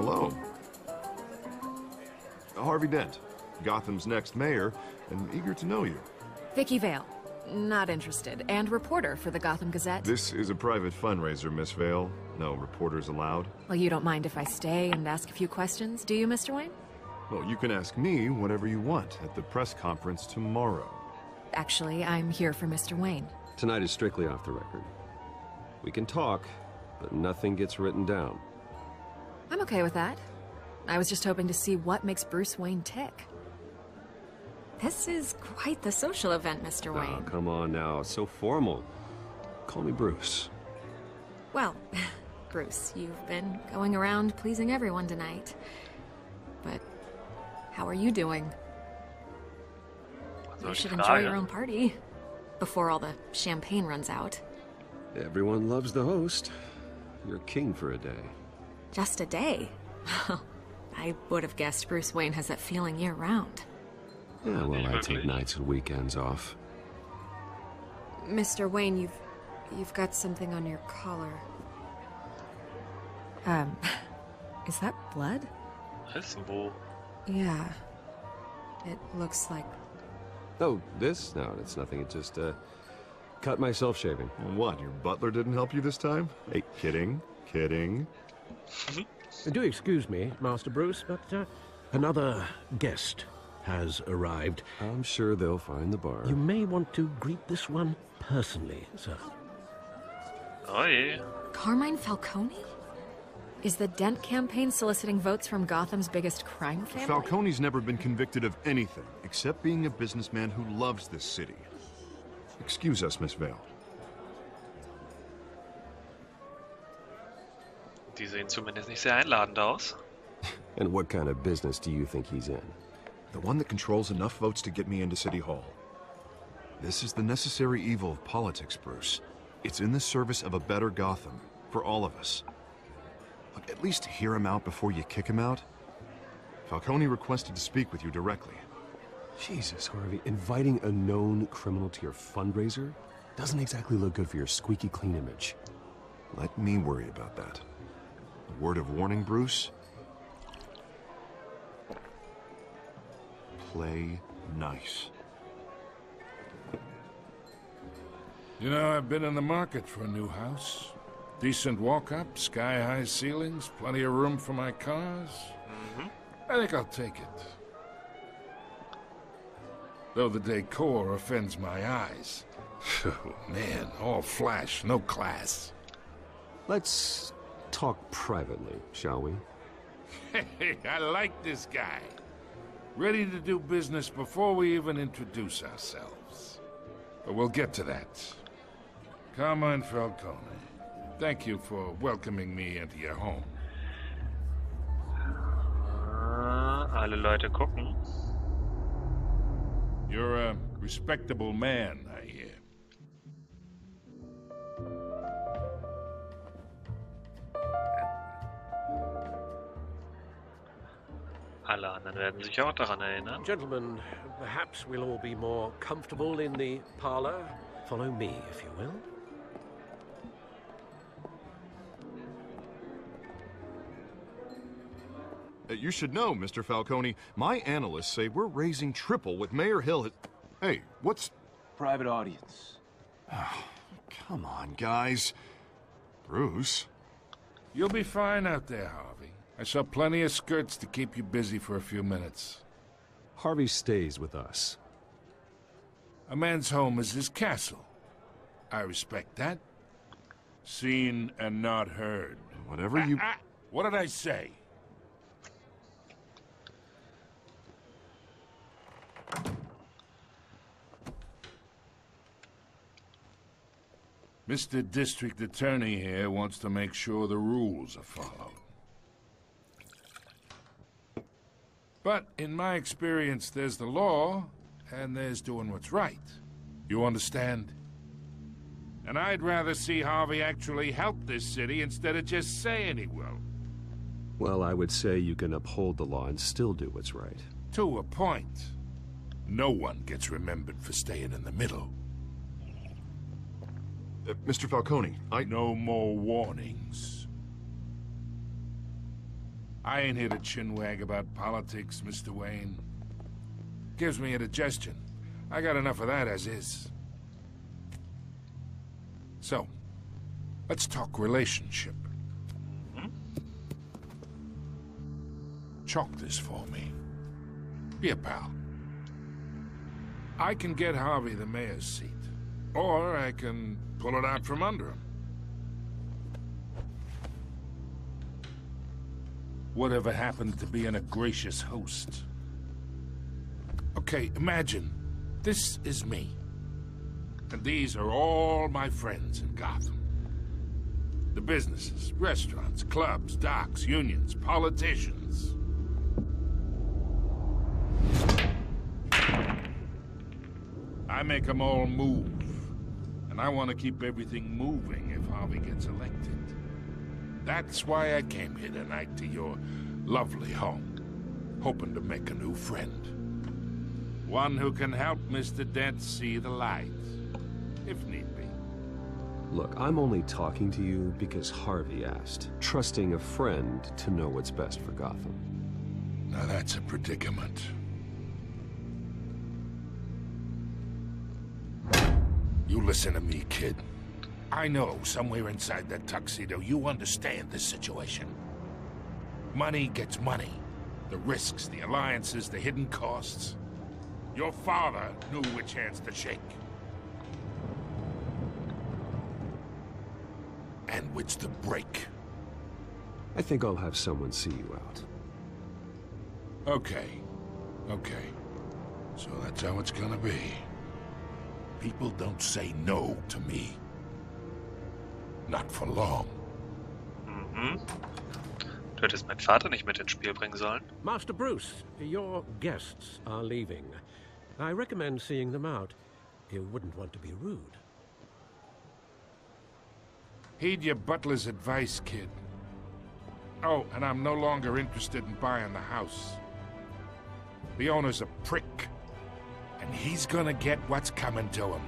hello. Harvey Dent, Gotham's next mayor, and eager to know you. Vicky Vale. Not interested. And reporter for the Gotham Gazette. This is a private fundraiser, Miss Vale. No reporters allowed. Well, you don't mind if I stay and ask a few questions, do you, Mr. Wayne? Well, you can ask me whatever you want at the press conference tomorrow. Actually, I'm here for Mr. Wayne. Tonight is strictly off the record. We can talk, but nothing gets written down. I'm okay with that. I was just hoping to see what makes Bruce Wayne tick. This is quite the social event, Mr. Wayne. Oh, come on now. So formal. Call me Bruce. Well, Bruce, you've been going around pleasing everyone tonight. But how are you doing? You should enjoy your own party before all the champagne runs out. Everyone loves the host. You're king for a day. Just a day? I would have guessed Bruce Wayne has that feeling year-round. Yeah, well, I take nights and weekends off. Mr. Wayne, you've got something on your collar. Is that blood? Yeah. It looks like... Oh, this? No, it's nothing. It just, cut myself shaving. What, your butler didn't help you this time? Hey, kidding. Do excuse me, Master Bruce, but another guest has arrived. I'm sure they'll find the bar. You may want to greet this one personally, sir. Oh, yeah. Carmine Falcone? Is the Dent campaign soliciting votes from Gotham's biggest crime family? Falcone's never been convicted of anything, except being a businessman who loves this city. Excuse us, Miss Vale. Die sehen zumindest nicht sehr einladend aus. And what kind of business do you think he's in? The one that controls enough votes to get me into City Hall. This is the necessary evil of politics, Bruce. It's in the service of a better Gotham, for all of us. Look, at least hear him out before you kick him out. Falcone requested to speak with you directly. Jesus, Harvey, inviting a known criminal to your fundraiser doesn't exactly look good for your squeaky clean image. Let me worry about that. A word of warning, Bruce. Play nice. You know, I've been in the market for a new house. Decent walk-up, sky-high ceilings, plenty of room for my cars. I think I'll take it. Though the decor offends my eyes. Oh, man, all flash, no class. Let's talk privately, shall we? Hey, I like this guy. Ready to do business before we even introduce ourselves. But we'll get to that. Carmine Falcone, thank you for welcoming me into your home. Alle Leute gucken. You're a respectable man, I hear. Alle anderen werden sich auch daran erinnern. Gentlemen, perhaps we'll all be more comfortable in the parlor. Follow me, if you will. You should know, Mr. Falcone, my analysts say we're raising triple with Mayor Hill. Hey, what's... Private audience. Oh, come on, guys. Bruce? You'll be fine out there, Harvey. I saw plenty of skirts to keep you busy for a few minutes. Harvey stays with us. A man's home is his castle. I respect that. Seen and not heard. Whatever you... What did I say? Mr. District Attorney here wants to make sure the rules are followed. But in my experience, there's the law, and there's doing what's right. You understand? And I'd rather see Harvey actually help this city instead of just saying he will. Well, I would say you can uphold the law and still do what's right. To a point. No one gets remembered for staying in the middle. Mr. Falcone, No more warnings. I ain't here to chinwag about politics, Mr. Wayne. Gives me indigestion. I got enough of that as is. So, let's talk relationship. Chalk this for me. Be a pal. I can get Harvey the mayor's seat, or I can pull it out from under him. Whatever happened to being a gracious host? Okay, imagine this is me, and these are all my friends in Gotham. The businesses, restaurants, clubs, docks, unions, politicians. I make them all move, and I want to keep everything moving if Harvey gets elected. That's why I came here tonight to your lovely home, hoping to make a new friend. One who can help Mr. Dent see the light, if need be. Look, I'm only talking to you because Harvey asked, trusting a friend to know what's best for Gotham. Now that's a predicament. You listen to me, kid. I know somewhere inside that tuxedo you understand this situation. Money gets money. The risks, the alliances, the hidden costs. Your father knew which hands to shake. And which to break. I think I'll have someone see you out. Okay. So that's how it's gonna be. People don't say no to me. Not for long. Du hättest meinen Vater nicht mit ins Spiel bringen sollen. Master Bruce, your guests are leaving. I recommend seeing them out. You wouldn't want to be rude. Heed your butler's advice, kid. Oh, and I'm no longer interested in buying the house. The owner's a prick. And he's gonna get what's coming to him.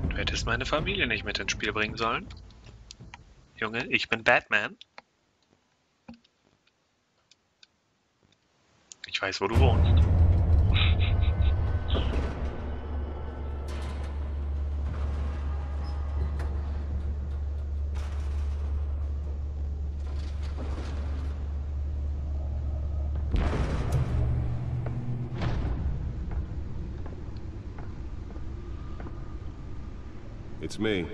Du hättest meine Familie nicht mit ins Spiel bringen sollen. Junge, ich bin Batman. Ich weiß, wo du wohnst. It's me.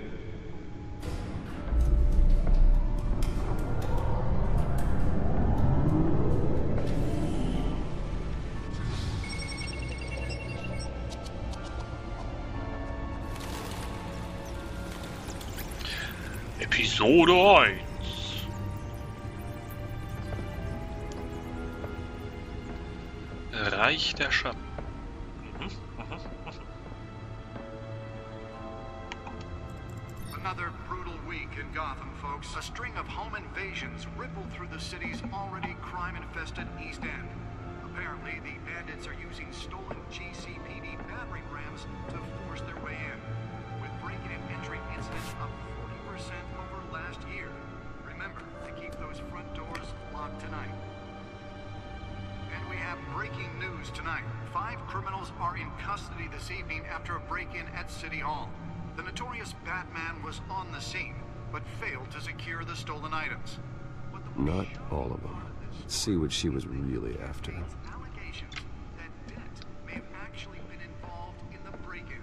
Episode 1. Reich der Schatten. Another brutal week in Gotham, folks. A string of home invasions rippled through the city's already crime-infested East End. Apparently, the bandits are using stolen GCPD battering rams to force their way in, with break-in and entry incidents up 40% over last year. Remember to keep those front doors locked tonight. And we have breaking news tonight. 5 criminals are in custody this evening after a break-in at City Hall. The notorious Batman was on the scene, but failed to secure the stolen items. Not all of them. Let's see what she was really after. Allegations that Dent may have actually been involved in the break-in.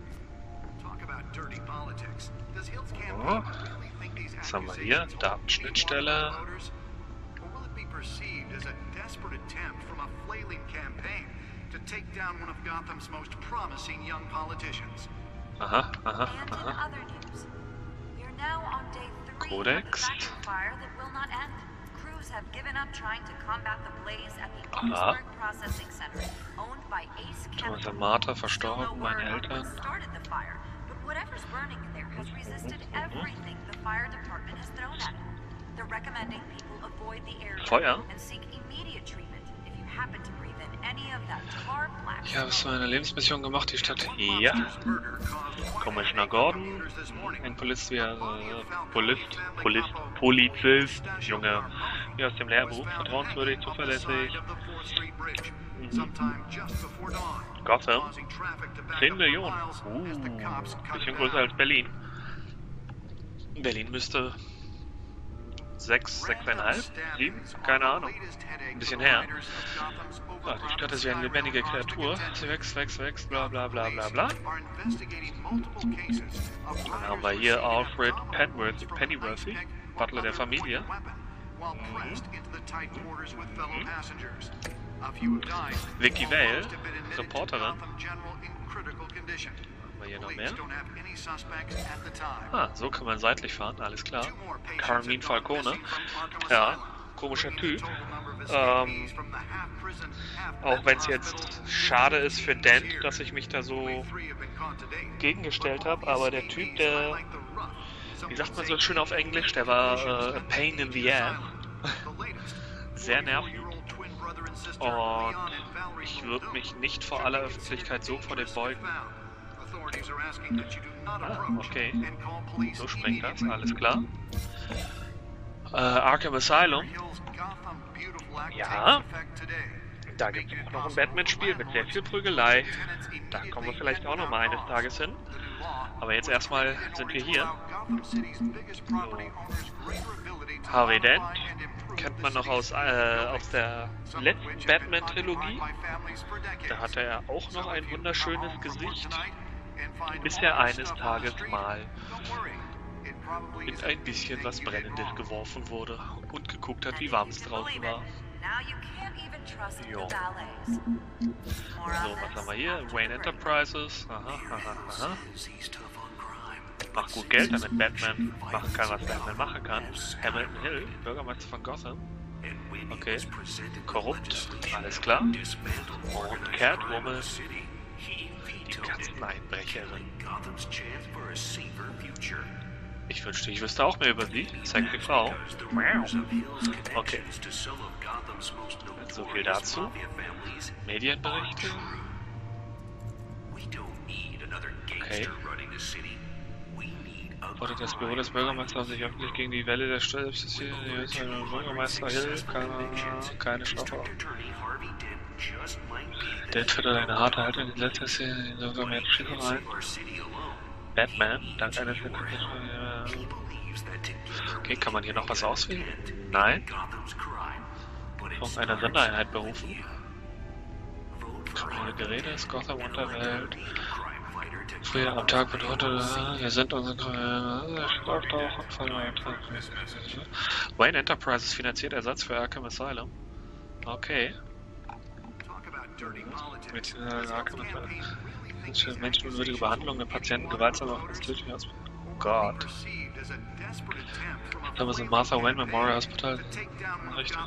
Talk about dirty politics. Does Hill's campaign really think these Was haben wir hier? accusations Datenschnittstelle. or will it be perceived as a desperate attempt from a flailing campaign to take down one of Gotham's most promising young politicians? And in other news, we are now on day 3 of the Codex. factory fire that will not end. Crews have given up trying to combat the blaze at the Oxford Processing Center, owned by Ace Thomas Chemical. und Martha Still no verstorben, meine word on Eltern. what started the fire, but whatever's burning in there has resisted everything the fire department has thrown at it. they're recommending people avoid the area Feuer? and seek immediate treatment if you happen to breathe in any of that tar black Ich habe so eine Lebensmission gemacht, die Stadt. Ja. Commissioner Gordon. Ein Polizist, Polizist, Junge. Wie aus dem Lehrbuch. Vertrauenswürdig, zuverlässig. Gotham. 10 Millionen. Bisschen größer als Berlin. Berlin müsste 6, 6,5, 7, keine Ahnung. Ein bisschen her. Ah, die Stadt ist wie eine lebendige Kreatur. Sie wächst, bla bla bla bla bla. Dann haben wir hier Alfred Pennyworthy, Butler der Familie. Vicky Vale, Reporterin. Haben wir hier noch mehr? Ah, so kann man seitlich fahren, alles klar. Carmine Falcone. Ja, komischer Typ. Auch wenn es jetzt schade ist für Dent, dass ich mich da so gegengestellt habe, aber der Typ, der, wie sagt man so schön auf Englisch, der war a pain in the ass. Sehr nervig. Und ich würde mich nicht vor aller Öffentlichkeit so vor dem beugen. Ah, okay. So springt das, alles klar. Arkham Asylum. Ja. Da gibt es auch noch ein Batman-Spiel mit sehr viel Prügelei. Da kommen wir vielleicht auch noch mal eines Tages hin. Aber jetzt erstmal sind wir hier. So. Harvey Dent kennt man noch aus der letzten Batman-Trilogie. Da hatte er auch noch ein wunderschönes Gesicht. Bis er eines Tages mal in ein bisschen was Brennendes geworfen wurde und geguckt hat, wie warm es draußen war. Jo. So, was haben wir hier? Wayne Enterprises. Aha. Macht gut Geld, damit Batman machen kann, was Batman machen kann. Hamilton Hill, Bürgermeister von Gotham. Okay. Korrupt, alles klar. Und Catwoman. Die Katzeneinbrecherin. Ich wünschte, ich wüsste auch mehr über sie. Sexy Frau. Okay. So viel dazu. Medienberichte. Okay. Fordert das Büro des Bürgermeisters sich öffentlich gegen die Welle der Stelle. Bürgermeister Hill, keine Strafe. Dent führt eine harte Haltung in die letzte Szene, sogar mehr Schießereien. Batman, dank eines... Okay, kann man hier noch was auswählen? Nein. Von einer Sondereinheit berufen. Kriminelle Geräte ist Gotham Unterwelt. Früher am Tag bedeutet, wir sind unsere Wayne Enterprises finanziert Ersatz für Arkham Asylum. Okay. Mit Arkham Asylum. Menschenunwürdige Behandlung der Patienten, gewaltsame Ausbildung. Oh Gott. Thomas und Martha Wayne Memorial Hospital. Richtig.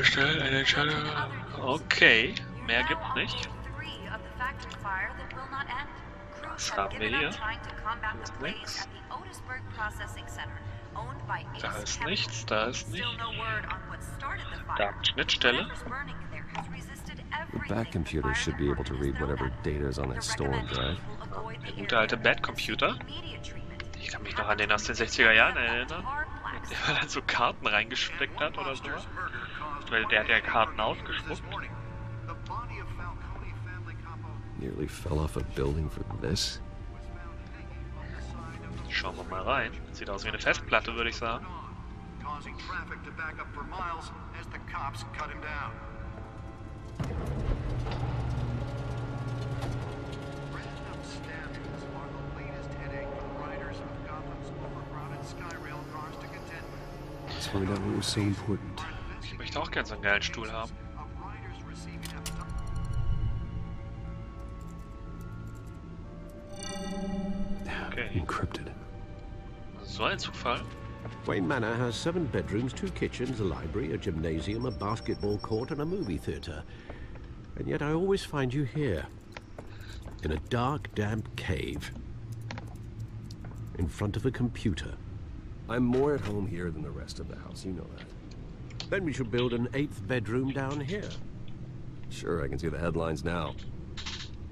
Schnell eine Entscheidung. Okay, mehr gibt's nicht. Was haben wir hier? Nichts. Da ist nichts, da ist nichts. Datenschnittstelle. The Bat-Computer should be able to read whatever data is on that stolen drive. Der gute alte Bat-Computer. Ich kann mich noch an den aus den 60er Jahren erinnern. Der dann so Karten reingesteckt hat oder so. Weil der hat ja Karten ausgespuckt. Nearly fell off a building for this. Schauen wir mal rein. Sieht aus wie eine Festplatte, würde ich sagen. Let's find out what was so important. Ich möchte auch gerne so einen geilen Stuhl haben. Okay. Encrypted. So ein Zufall. Wayne Manor has 7 bedrooms, 2 kitchens, a library, a gymnasium, a basketball court, and a movie theatre. And yet I always find you here, in a dark, damp cave, in front of a computer. I'm more at home here than the rest of the house, you know that. Then we should build an 8th bedroom down here. Sure, I can see the headlines now.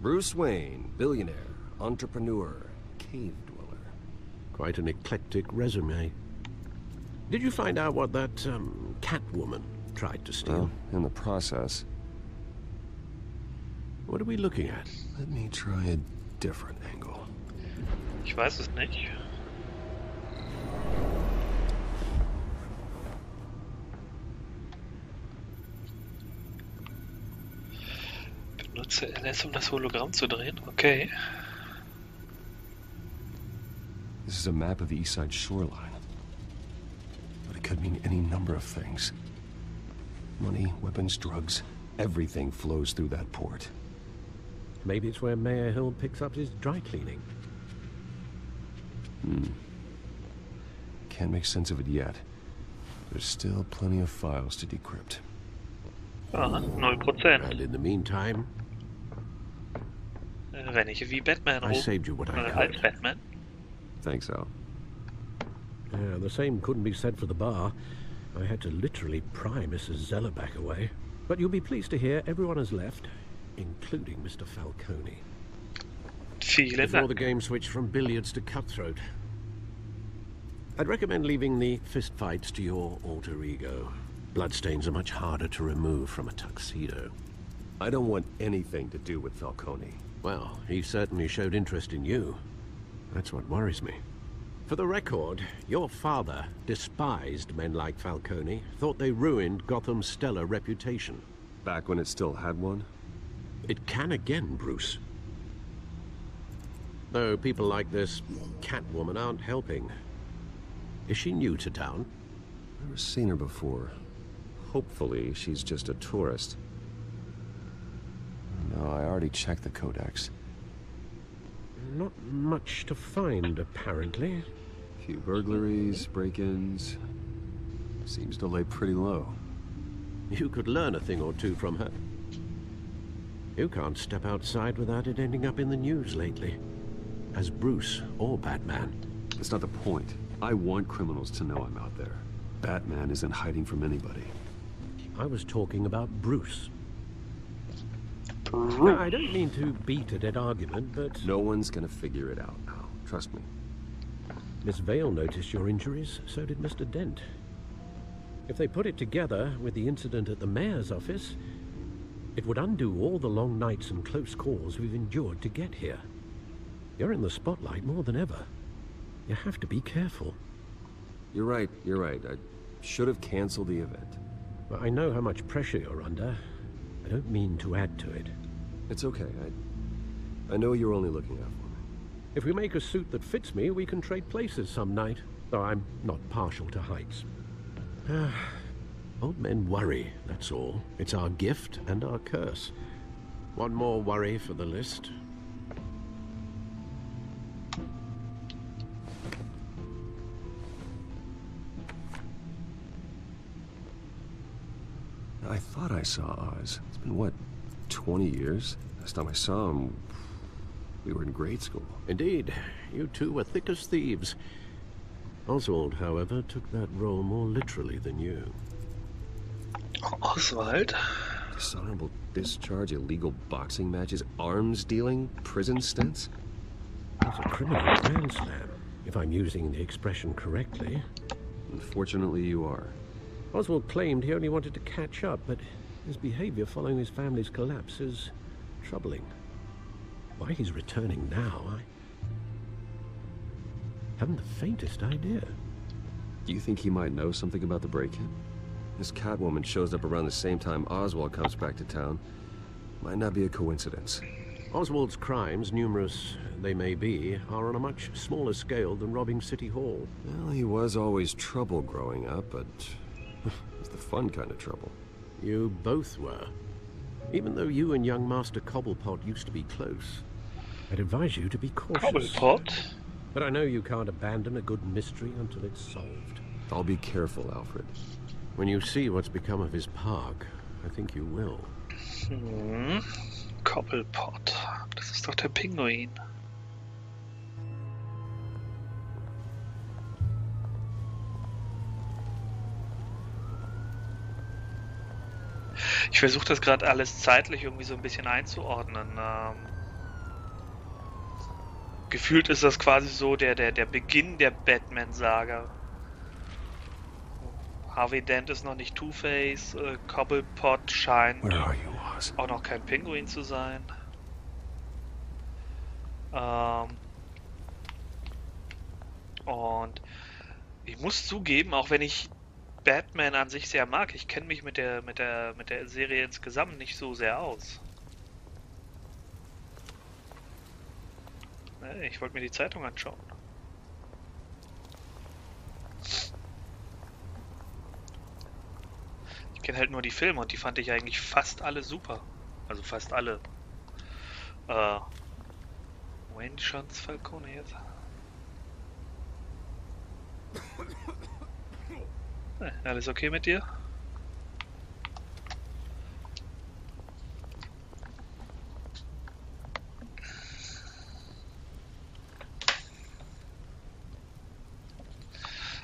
Bruce Wayne, billionaire, entrepreneur, cave dweller. Quite an eclectic resume. Did you find out what that, Catwoman tried to steal? Well, in the process. What are we looking at? Let me try a different angle. Ich weiß es nicht. Benutze LS, um das Hologramm zu drehen. Okay. This is a map of the east side shoreline. But it could mean any number of things. Money, weapons, drugs, everything flows through that port. Maybe it's where Mayor Hill picks up his dry cleaning. Can't make sense of it yet. There's still plenty of files to decrypt. Aha, 0%. And in the meantime, Wenn ich wie Batman I saved you what I als could. Batman. Thanks, Al. Yeah, the same couldn't be said for the bar. I had to literally pry Mrs. Zeller back away. But you'll be pleased to hear everyone has left, including Mr. Falcone. Vielen Before Dank. the game switched from billiards to cutthroat. I'd recommend leaving the fistfights to your alter ego. Bloodstains are much harder to remove from a tuxedo. I don't want anything to do with Falcone. Well, he certainly showed interest in you. That's what worries me. For the record, your father despised men like Falcone, thought they ruined Gotham's stellar reputation. Back when it still had one? It can again, Bruce. Though people like this Catwoman aren't helping. Is she new to town? Never seen her before. Hopefully, she's just a tourist. No, I already checked the codex. Not much to find, apparently. A few burglaries, break-ins. Seems to lay pretty low. You could learn a thing or two from her. You can't step outside without it ending up in the news lately. As Bruce or Batman. That's not the point. I want criminals to know I'm out there. Batman isn't hiding from anybody. I was talking about Bruce. Bruce. Now, I don't mean to beat a dead argument, but... No one's gonna figure it out now. Trust me. Miss Vale noticed your injuries, so did Mr. Dent. If they put it together with the incident at the mayor's office, it would undo all the long nights and close calls we've endured to get here. You're in the spotlight more than ever. You have to be careful. You're right. I should have canceled the event. Well, I know how much pressure you're under. I don't mean to add to it. It's okay. I know you're only looking out for me. If we make a suit that fits me, we can trade places some night. Though I'm not partial to heights. Old men worry, that's all. It's our gift and our curse. One more worry for the list. I thought I saw Oz. It's been, what, 20 years? Last time I saw him, we were in grade school. Indeed, you two were thick as thieves. Oswald, however, took that role more literally than you. Oswald? Dishonorable discharge, illegal boxing matches, arms dealing, prison stints? It's a criminal grand slam, if I'm using the expression correctly. Unfortunately, you are. Oswald claimed he only wanted to catch up, but his behavior following his family's collapse is troubling. Why he's returning now, I haven't the faintest idea. Do you think he might know something about the break-in? This Catwoman shows up around the same time Oswald comes back to town. Might not be a coincidence. Oswald's crimes, numerous they may be, are on a much smaller scale than robbing City Hall. Well, he was always trouble growing up, but it's the fun kind of trouble. You both were. Even though you and young Master Cobblepot used to be close, I'd advise you to be cautious. Cobblepot? But I know you can't abandon a good mystery until it's solved. I'll be careful, Alfred. When you see what's become of his park, I think you will. Cobblepot. Das ist doch der Pinguin. Ich versuche das gerade alles zeitlich irgendwie so ein bisschen einzuordnen. Gefühlt ist das quasi so der Beginn der Batman-Saga. Harvey Dent ist noch nicht Two-Face, Cobblepot scheint auch noch kein Pinguin zu sein. Und ich muss zugeben, auch wenn ich Batman an sich sehr mag, ich kenne mich mit der Serie insgesamt nicht so sehr aus. Ich wollte mir die Zeitung anschauen. Ich kenne halt nur die Filme und die fand ich eigentlich fast alle super. Also fast alle. Wayne Johns Falcone jetzt. Alles okay mit dir?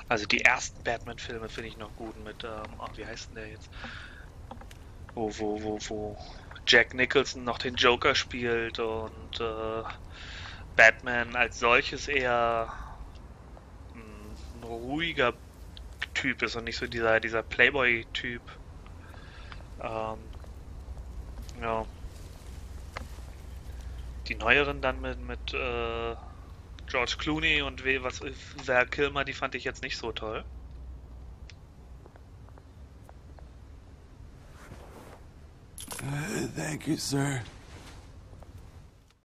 Also die ersten Batman-Filme finde ich noch gut mit, wie heißt denn der jetzt? Wo Jack Nicholson noch den Joker spielt und Batman als solches eher ein ruhiger Typ ist und nicht so dieser Playboy-Typ. Ja. Die neueren dann mit George Clooney und Val Kilmer, die fand ich jetzt nicht so toll. Thank you, sir.